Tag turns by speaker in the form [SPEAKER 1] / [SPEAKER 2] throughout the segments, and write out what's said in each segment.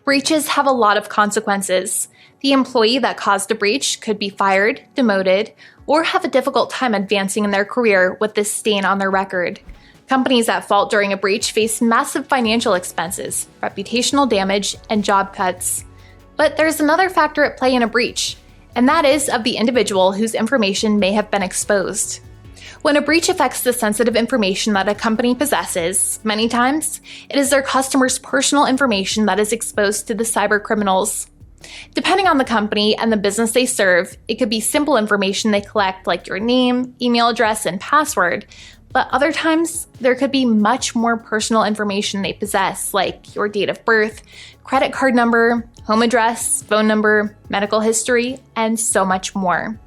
[SPEAKER 1] Breaches have a lot of consequences. The employee that caused a breach could be fired, demoted, or have a difficult time advancing in their career with this stain on their record. Companies at fault during a breach face massive financial expenses, reputational damage, and job cuts. But there's another factor at play in a breach, and that is of the individual whose information may have been exposed. When a breach affects the sensitive information that a company possesses, many times, it is their customers' personal information that is exposed to the cybercriminals. Depending on the company and the business they serve, it could be simple information they collect like your name, email address, and password, but other times there could be much more personal information they possess like your date of birth, credit card number, home address, phone number, medical history, and so much more.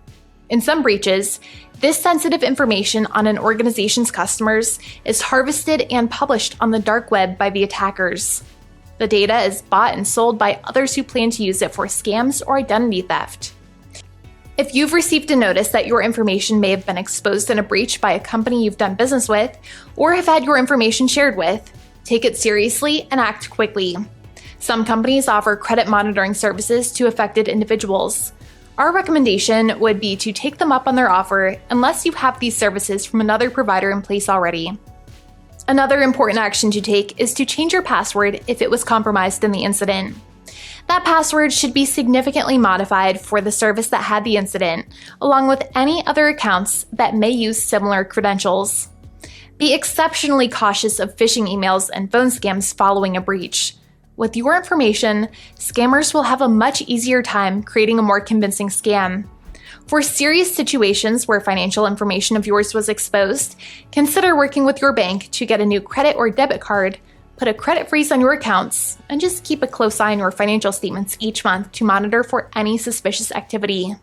[SPEAKER 1] In some breaches, this sensitive information on an organization's customers is harvested and published on the dark web by the attackers. The data is bought and sold by others who plan to use it for scams or identity theft. If you've received a notice that your information may have been exposed in a breach by a company you've done business with, or have had your information shared with, take it seriously and act quickly. Some companies offer credit monitoring services to affected individuals. Our recommendation would be to take them up on their offer unless you have these services from another provider in place already. Another important action to take is to change your password if it was compromised in the incident. That password should be significantly modified for the service that had the incident, along with any other accounts that may use similar credentials. Be exceptionally cautious of phishing emails and phone scams following a breach. With your information, scammers will have a much easier time creating a more convincing scam. For serious situations where financial information of yours was exposed, consider working with your bank to get a new credit or debit card, put a credit freeze on your accounts, and just keep a close eye on your financial statements each month to monitor for any suspicious activity.